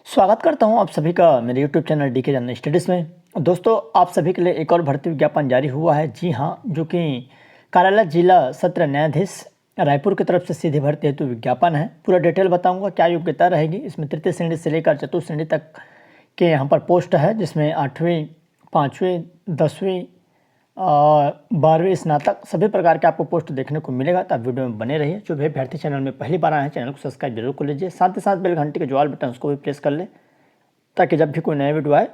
स्वागत करता हूं आप सभी का मेरे YouTube channel DK general studies में। दोस्तों, आप सभी के लिए एक और भर्ती विज्ञापन जारी हुआ है। जी हां, जो कि कार्यालय जिला सत्र न्यायाधीश रायपुर की तरफ से सीधी भर्ती हेतु विज्ञापन है। पूरा डिटेल बताऊंगा, क्या योग्यता रहेगी। इसमें तृतीय श्रेणी से लेकर चतुर्थ श्रेणी तक के यहाँ पर पोस्ट है, जिसमें 8वीं, 5वीं, 10वीं और 12वीं स्नातक सभी प्रकार के आपको पोस्ट देखने को मिलेगा। तो आप वीडियो में बने रहिए। जो भी अभ्यर्थी चैनल में पहली बार आए हैं, चैनल को सब्सक्राइब जरूर कर लीजिए। साथ ही साथ बेल घंटे के जो ऑल बटन उसको भी प्रेस कर ले, ताकि जब भी कोई नया वीडियो आए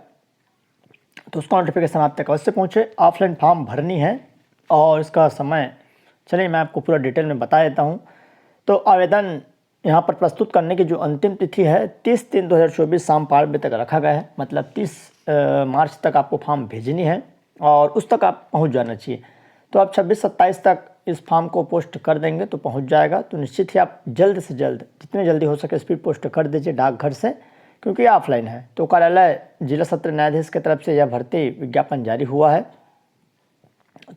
तो उसका नोटिफिकेशन आप तक अवश्य पहुँचे। ऑफलाइन फॉर्म भरनी है और इसका समय चलिए मैं आपको पूरा डिटेल में बता देता हूँ। तो आवेदन यहाँ पर प्रस्तुत करने की जो अंतिम तिथि है 30/3/2024 शाम 5 बजे तक रखा गया है। मतलब 30 मार्च तक आपको फॉर्म भेजनी है और उस तक आप पहुँच जाना चाहिए। तो आप 26-27 तक इस फॉर्म को पोस्ट कर देंगे तो पहुँच जाएगा। तो निश्चित ही आप जल्द से जल्द जितने जल्दी हो सके स्पीड पोस्ट कर दीजिए डाकघर से, क्योंकि ऑफलाइन है। तो कार्यालय जिला सत्र न्यायाधीश की तरफ से यह भर्ती विज्ञापन जारी हुआ है।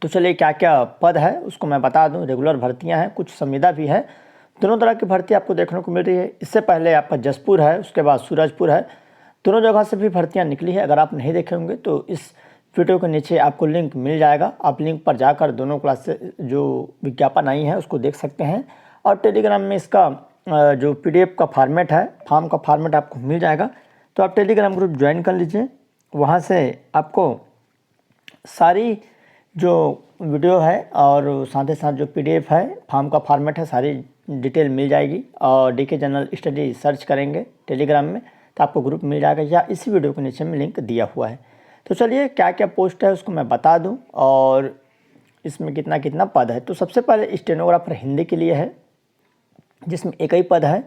तो चलिए क्या क्या पद है उसको मैं बता दूं। रेगुलर भर्तियां हैं, कुछ संविदा भी है। दोनों तरह की भर्ती आपको देखने को मिल रही है। इससे पहले आपका जसपुर है, उसके बाद सूरजपुर है। दोनों जगह से भी भर्तियां निकली है। अगर आप नहीं देखे होंगे तो इस वीडियो के नीचे आपको लिंक मिल जाएगा। आप लिंक पर जाकर दोनों क्लास से जो विज्ञापन आई है उसको देख सकते हैं। और टेलीग्राम में इसका जो PDF का फॉर्मेट है, फॉर्म का फॉर्मेट आपको मिल जाएगा। तो आप टेलीग्राम ग्रुप ज्वाइन कर लीजिए। वहाँ से आपको सारी जो वीडियो है और साथ ही साथ जो PDF है, फॉर्म का फॉर्मेट है, सारी डिटेल मिल जाएगी। और डीके जनरल स्टडी सर्च करेंगे टेलीग्राम में तो आपको ग्रुप मिल जाएगा, या इसी वीडियो के नीचे में लिंक दिया हुआ है। तो चलिए क्या क्या पोस्ट है उसको मैं बता दूं और इसमें कितना कितना पद है। तो सबसे पहले स्टेनोग्राफर हिंदी के लिए है, जिसमें एक ही पद है।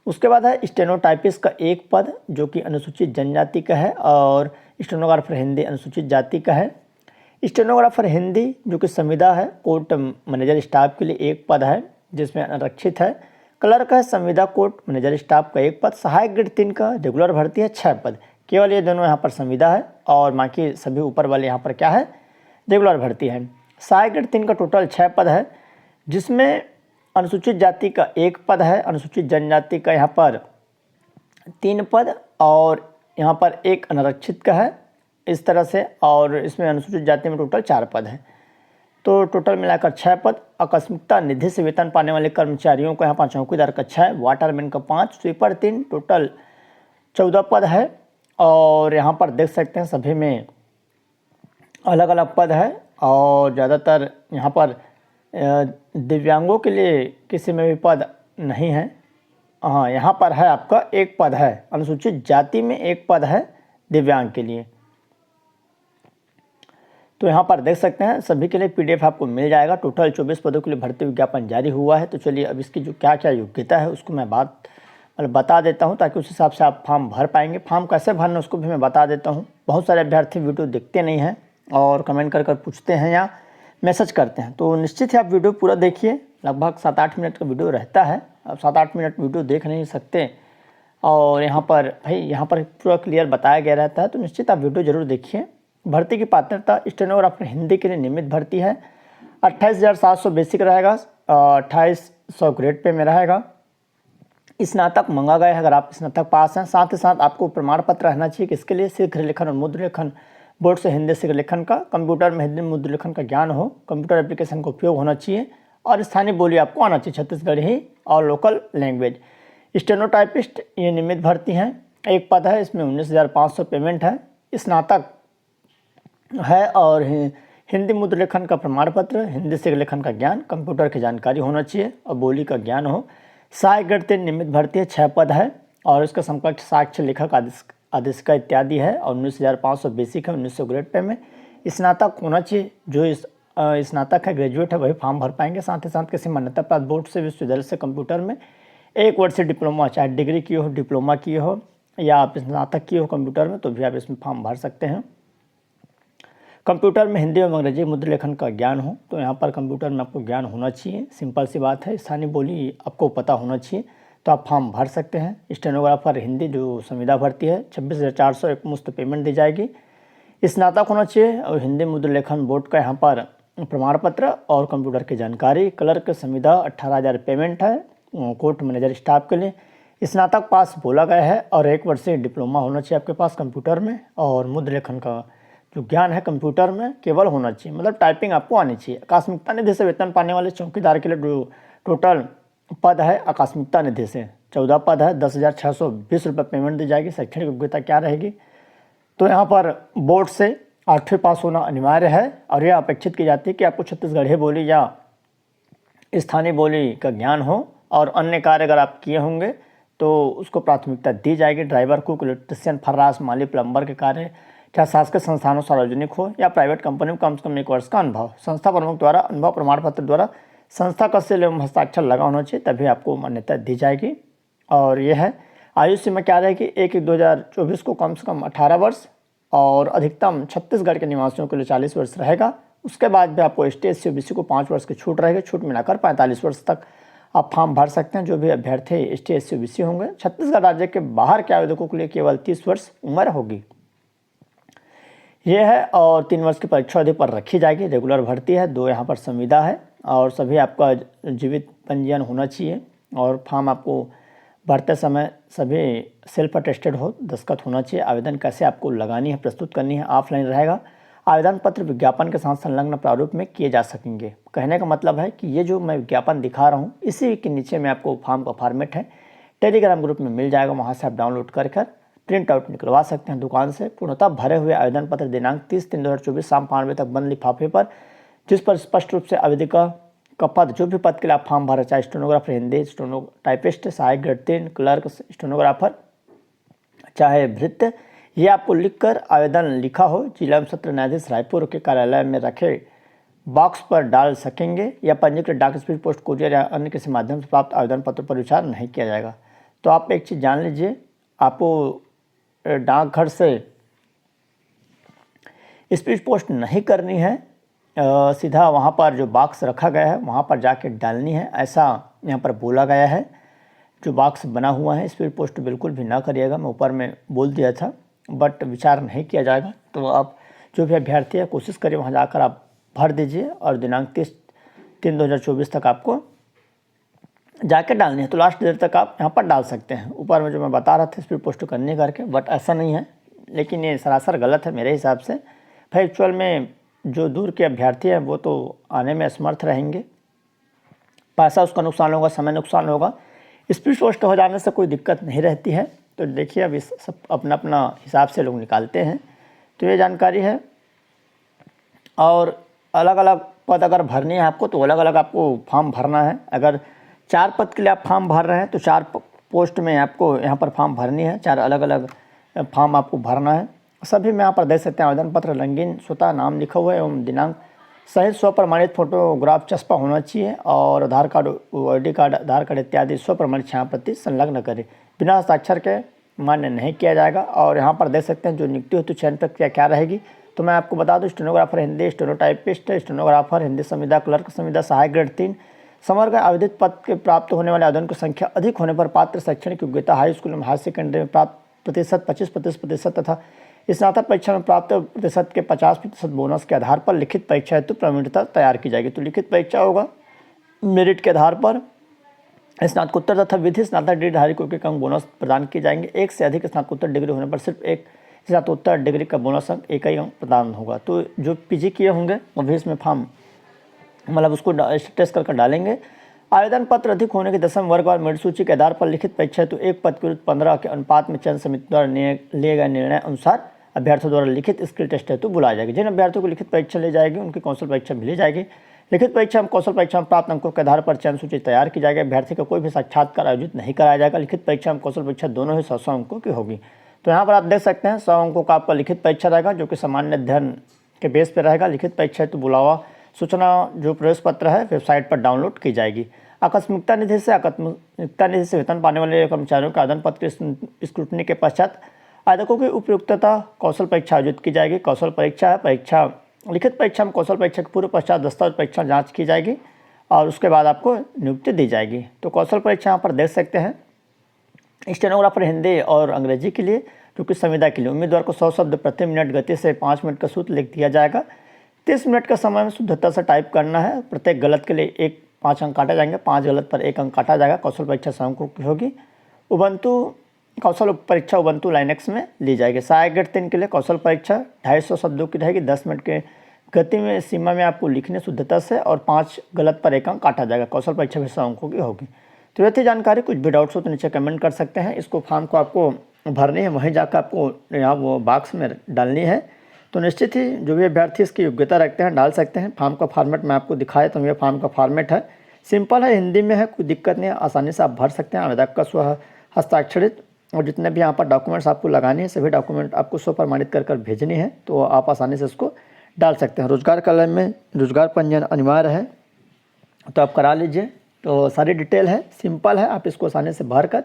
उसके बाद है स्टेनोटाइपिस्ट का एक पद, जो कि अनुसूचित जनजाति का है, और स्टेनोग्राफर हिंदी अनुसूचित जाति का है। स्टेनोग्राफर हिंदी जो कि संविदा है, कोर्ट मैनेजर स्टाफ के लिए एक पद है, जिसमें आरक्षित है। क्लर्क है संविदा कोर्ट मैनेजर स्टाफ का एक पद। सहायक ग्रेड 3 का रेगुलर भर्ती है 6 पद। केवल ये दोनों यहाँ पर संविदा है और बाकी सभी ऊपर वाले यहाँ पर क्या है, रेगुलर भर्ती है। सहायक ग्रेड 3 का टोटल 6 पद है, जिसमें अनुसूचित जाति का एक पद है, अनुसूचित जनजाति का यहाँ पर 3 पद, और यहाँ पर एक अनारक्षित का है इस तरह से। और इसमें अनुसूचित जाति में टोटल 4 पद हैं। तो टोटल मिलाकर 6 पद। आकस्मिकता निधि से वेतन पाने वाले कर्मचारियों को यहाँ पर चौकीदार का 6, वाटरमैन का 5, स्वीपर 3, टोटल 14 पद है। और यहाँ पर देख सकते हैं सभी में अलग अलग पद है। और ज़्यादातर यहाँ पर दिव्यांगों के लिए किसी में भी पद नहीं है। हाँ, यहाँ पर है आपका एक पद है, अनुसूचित जाति में एक पद है दिव्यांग के लिए। तो यहाँ पर देख सकते हैं सभी के लिए PDF आपको मिल जाएगा। टोटल 24 पदों के लिए भर्ती विज्ञापन जारी हुआ है। तो चलिए अब इसकी जो क्या क्या योग्यता है उसको मैं बता देता हूँ, ताकि उस हिसाब से आप फॉर्म भर पाएंगे। फॉर्म कैसे भरना उसको भी मैं बता देता हूँ। बहुत सारे अभ्यर्थी वीडियो देखते नहीं हैं और कमेंट कर पूछते हैं या मैसेज करते हैं। तो निश्चित ही आप वीडियो पूरा देखिए। लगभग 7-8 मिनट का वीडियो रहता है। अब 7-8 मिनट वीडियो देख नहीं सकते, और यहाँ पर पूरा क्लियर बताया गया रहता है। तो निश्चित आप वीडियो जरूर देखिए। भर्ती की पात्रता स्टेनोग्राफर हिंदी के लिए नियमित भर्ती है। 28,700 बेसिक रहेगा, 2800 ग्रेड पे में रहेगा। स्नातक मांगा गया है, अगर आप स्नातक पास हैं। साथ ही साथ आपको प्रमाण पत्र रहना चाहिए, किसके लिए, शीघ्र लेखन और मुद्र लेखन बोर्ड से हिंदी शीघ्र लेखन का, कंप्यूटर में हिंदी मुद्र लेखन का ज्ञान हो, कंप्यूटर एप्लीकेशन का उपयोग होना चाहिए, और स्थानीय बोली आपको आना चाहिए, छत्तीसगढ़ी और लोकल लैंग्वेज। स्टेनोटाइपिस्ट ये नियमित भर्ती है, एक पद है, इसमें 19,500 पेमेंट है। स्नातक है और हिंदी मुद्र लेखन का प्रमाण पत्र, हिंदी शीघ्र लेखन का ज्ञान, कंप्यूटर की जानकारी होना चाहिए और बोली का ज्ञान हो। सहायक ग्रेड 3 नियमित भर्ती है, 6 पद है, और इसका समकक्ष साक्ष्य लेखक आदेशिका इत्यादि है, और 19,500 बेसिक है, 1900 ग्रेड पे में। स्नातक होना चाहिए, जो स्नातक है, ग्रेजुएट है, वही फॉर्म भर पाएंगे। साथ ही साथ किसी मान्यता प्राप्त बोर्ड से, विश्वविद्यालय से कंप्यूटर में 1 वर्ष से डिप्लोमा, चाहे डिग्री की हो, डिप्लोमा की हो, या आप स्नातक की हो कंप्यूटर में, तो भी आप इसमें फॉर्म भर सकते हैं। कंप्यूटर में हिंदी एवं अंग्रेजी मुद्र लेखन का ज्ञान हो, तो यहाँ पर कंप्यूटर में आपको ज्ञान होना चाहिए, सिंपल सी बात है। स्थानीय बोली आपको पता होना चाहिए, तो आप फॉर्म भर सकते हैं। स्टेनोग्राफर हिंदी जो संविदा भर्ती है, 26,400 एक मुफ्त पेमेंट दी जाएगी। स्नातक होना चाहिए और हिंदी मुद्र लेखन बोर्ड का यहाँ पर प्रमाण पत्र और कंप्यूटर की जानकारी। क्लर्क संविदा 18,000 पेमेंट है, कोर्ट मैनेजर स्टाफ के लिए। स्नातक पास बोला गया है और 1 वर्षीय डिप्लोमा होना चाहिए आपके पास कंप्यूटर में, और मुद्र लेखन का जो ज्ञान है कंप्यूटर में केवल होना चाहिए, मतलब टाइपिंग आपको आनी चाहिए। आकस्मिकता निधि से वेतन पाने वाले चौकीदार के लिए जो टोटल पद है आकस्मिकता निधि से 14 पद है, 10,620 रुपये पेमेंट दी जाएगी। शैक्षणिक योग्यता क्या रहेगी, तो यहाँ पर बोर्ड से 8वीं पास होना अनिवार्य है, और यह अपेक्षित की जाती है कि आपको छत्तीसगढ़ी बोली या स्थानीय बोली का ज्ञान हो, और अन्य कार्य अगर आप किए होंगे तो उसको प्राथमिकता दी जाएगी। ड्राइवर, कुक, इलेक्ट्रिशियन, फर्राश, माली, प्लम्बर के कार्य, चाहे शासकीय संस्थानों सार्वजनिक हो या प्राइवेट कंपनी में कम से कम 1 वर्ष का अनुभव। संस्था प्रमुख द्वारा अनुभव प्रमाण पत्र द्वारा संस्था का सील एवं हस्ताक्षर लगा होना चाहिए, तभी आपको मान्यता दी जाएगी। और यह है आयु सीमा क्या रहेगी, 1/1/2024 को कम से कम 18 वर्ष और अधिकतम छत्तीसगढ़ के निवासियों के लिए 40 वर्ष रहेगा। उसके बाद भी आपको ST SC OBC को 5 वर्ष की छूट रहेगी। छूट मिलाकर 45 वर्ष तक आप फॉर्म भर सकते हैं जो भी अभ्यर्थी ST SC OBC होंगे। छत्तीसगढ़ राज्य के बाहर के आवेदकों के लिए केवल 30 वर्ष उम्र होगी, ये है। और 3 वर्ष की परीक्षा अवधि पर रखी जाएगी। रेगुलर भर्ती है, 2 यहाँ पर संविदा है, और सभी आपका जीवित पंजीयन होना चाहिए, और फॉर्म आपको भरते समय सभी सेल्फ अटेस्टेड हो, दस्तखत होना चाहिए। आवेदन कैसे आपको लगानी है, प्रस्तुत करनी है, ऑफलाइन रहेगा। आवेदन पत्र विज्ञापन के साथ संलग्न प्रारूप में किए जा सकेंगे। कहने का मतलब है कि ये जो मैं विज्ञापन दिखा रहा हूँ इसी के नीचे में आपको फॉर्म का फॉर्मेट है, टेलीग्राम ग्रुप में मिल जाएगा, वहाँ से आप डाउनलोड कर प्रिंट आउट निकलवा सकते हैं दुकान से। पूर्णतः भरे हुए आवेदन पत्र दिनांक 30/3/2024 शाम 5 बजे तक बंद लिफाफे पर, जिस पर स्पष्ट रूप से आवेदिका का पद, जो भी पद के लिए आप फॉर्म भरा, चाहे स्टेनोग्राफर हिंदी, टाइपिस्ट, सहायक ग्रेड 3, क्लर्क, स्टेनोग्राफर, चाहे भृत्य, ये आपको लिखकर आवेदन लिखा हो जिला एवं सत्र न्यायाधीश रायपुर के कार्यालय में रखे बॉक्स पर डाल सकेंगे, या पंजीकृत डाक, स्पीड पोस्ट, कुरियर या अन्य किसी माध्यम से प्राप्त आवेदन पत्र पर विचार नहीं किया जाएगा। तो आप एक चीज़ जान लीजिए, आपको डाकघर से स्पीड पोस्ट नहीं करनी है, सीधा वहाँ पर जो बॉक्स रखा गया है वहाँ पर जाके डालनी है, ऐसा यहाँ पर बोला गया है। जो बॉक्स बना हुआ है स्पीड पोस्ट बिल्कुल भी ना करिएगा, मैं ऊपर में बोल दिया था, बट विचार नहीं किया जाएगा। तो आप जो भी अभ्यर्थी है कोशिश करिए वहाँ जाकर आप भर दीजिए, और दिनांक 30/3/2024 तक आपको जाके डालनी है। तो लास्ट डेट तक आप यहाँ पर डाल सकते हैं। ऊपर में जो मैं बता रहा था स्पीड पोस्ट करने करके, बट ऐसा नहीं है, लेकिन ये सरासर गलत है मेरे हिसाब से। भाई एक्चुअल में जो दूर के अभ्यर्थी हैं वो तो आने में असमर्थ रहेंगे, पैसा उसका नुकसान होगा, समय नुकसान होगा। स्पीड पोस्ट हो जाने से कोई दिक्कत नहीं रहती है। तो देखिए अभी सब अपना अपना हिसाब से लोग निकालते हैं। तो ये जानकारी है। और अलग अलग पद अगर भरनी है आपको तो अलग अलग आपको फॉर्म भरना है। अगर 4 पद के लिए आप फॉर्म भर रहे हैं तो 4 पोस्ट में आपको यहाँ पर फॉर्म भरनी है, 4 अलग अलग फॉर्म आपको भरना है। सभी में यहाँ पर देख सकते हैं आवेदन पत्र रंगीन स्वतः नाम लिखा हुआ है एवं दिनांक सहित स्वप्रमाणित फोटोग्राफ चस्पा होना चाहिए, और आधार कार्ड, ID कार्ड, आधार कार्ड इत्यादि स्वप्रमाणित 6 प्रति संलग्न करें। बिना हस्ताक्षर के मान्य नहीं किया जाएगा। और यहाँ पर देख सकते हैं जो नियुक्ति हेतु चयन प्रक्रिया क्या रहेगी, तो मैं आपको बता दूं, stenographer Hindi, stenotypist, stenographer Hindi संविदा, क्लर्क संविदा, सहायक ग्रेड 3, समग्र आवेदित पद के प्राप्त होने वाले आवेदन की संख्या अधिक होने पर पात्र शैक्षणिक योग्यता हाई स्कूल में, हायर सेकेंडरी में प्राप्त प्रतिशत 25% तथा स्नातक परीक्षा में प्राप्त प्रतिशत के 50% बोनस के आधार पर लिखित परीक्षा हेतु प्रवीणता तैयार की जाएगी। तो लिखित परीक्षा होगा मेरिट के आधार पर। स्नातकोत्तर तथा विधि स्नातक डिग्री धारकों के अंक बोनस प्रदान किए जाएंगे। 1 से अधिक स्नातकोत्तर डिग्री होने पर सिर्फ 1 स्नातकोत्तर डिग्री का बोनस अंक 1 ही अंक प्रदान होगा। तो जो PG किए होंगे वो भी इसमें फॉर्म मतलब उसको टेस्ट करके डालेंगे। आवेदन पत्र अधिक होने के 10वें वर्ग और मेरिट सूची के आधार पर लिखित परीक्षा तो 1 पद के विरुद्ध 15 के अनुपात में चयन समिति द्वारा लिए गए निर्णय अनुसार अभ्यर्थियों द्वारा लिखित स्किल टेस्ट हेतु बुलाया जाएगी। जिन अभ्यर्थियों को लिखित परीक्षा ली जाएगी उनकी कौशल परीक्षा भी ली जाएगी। लिखित परीक्षा में कौशल परीक्षा में प्राप्त अंकों के आधार पर चयन सूची तैयार की जाएगी। अभ्यर्थी का कोई भी साक्षात्कार आयोजित नहीं कराया जाएगा। लिखित परीक्षा में कौशल परीक्षा दोनों ही 100 अंकों की होगी। तो यहाँ पर आप देख सकते हैं 100 अंकों का आपका लिखित परीक्षा रहेगा, जो कि सामान्य अध्ययन के बेस पर रहेगा। लिखित परीक्षा हेतु बुलावा सूचना जो प्रवेश पत्र है वेबसाइट पर डाउनलोड की जाएगी। आकस्मिकता निधि से वेतन पाने वाले कर्मचारियों के आवेदन पत्र की स्क्रूटनी के पश्चात आवेदकों की उपयुक्तता कौशल परीक्षा आयोजित की जाएगी। कौशल परीक्षा है लिखित परीक्षा में कौशल परीक्षा के पूर्व पश्चात दस्तावेज परीक्षा जांच की जाएगी और उसके बाद आपको नियुक्ति दी जाएगी। तो कौशल परीक्षा यहाँ पर देख सकते हैं स्टेनोग्राफर हिंदी और अंग्रेजी के लिए, क्योंकि संविदा के लिए उम्मीदवार को 100 शब्द प्रति मिनट गति से 5 मिनट का सूत्र लिख दिया जाएगा। 30 मिनट का समय में शुद्धता से टाइप करना है। प्रत्येक गलत के लिए 5 अंक काटे जाएंगे, 5 गलत पर 1 अंक काटा जाएगा। कौशल परीक्षा 100 अंकों की होगी। उबंटू कौशल परीक्षा उबंटू लाइनेक्स में ली जाएगी। सहायक ग्रेड 3 के लिए कौशल परीक्षा 250 शब्दों की रहेगी। 10 मिनट के गति में सीमा में आपको लिखने शुद्धता से और 5 गलत पर 1 अंक काटा जाएगा। कौशल परीक्षा भी 100 अंकों की होगी। तो ये थी जानकारी। कुछ भी डाउट्स हो तो नीचे कमेंट कर सकते हैं। इसको फॉर्म को आपको भरनी है, वहीं जाकर आपको यहाँ वो बॉक्स में डालनी है। तो निश्चित ही जो भी अभ्यर्थी इसकी योग्यता रखते हैं डाल सकते हैं। फॉर्म का फॉर्मेट मैं आपको दिखाया तो ये फॉर्म का फॉर्मेट है, सिंपल है, हिंदी में है, कोई दिक्कत नहीं है, आसानी से आप भर सकते हैं। आवेदक का स्व हस्ताक्षरित और जितने भी यहाँ पर डॉक्यूमेंट्स आपको लगाने हैं सभी डॉक्यूमेंट आपको स्व प्रमाणित कर कर भेजनी है, तो आप आसानी से इसको डाल सकते हैं। रोजगार कॉलम में रोजगार पंजीयन अनिवार्य है, तो आप करा लीजिए। तो सारी डिटेल है, सिंपल है, आप इसको आसानी से भर कर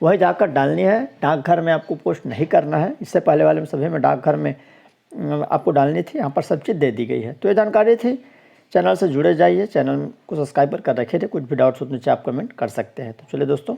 वही जाकर डालनी है। डाकघर में आपको पोस्ट नहीं करना है, इससे पहले वाले में सभी में डाकघर में आपको डालनी थी, यहाँ पर सब चीज़ दे दी गई है। तो ये जानकारी थी। चैनल से जुड़े जाइए, चैनल को सब्सक्राइब कर रखे थे। कुछ भी डाउट्स हो तो नीचे आप कमेंट कर सकते हैं। तो चलिए दोस्तों,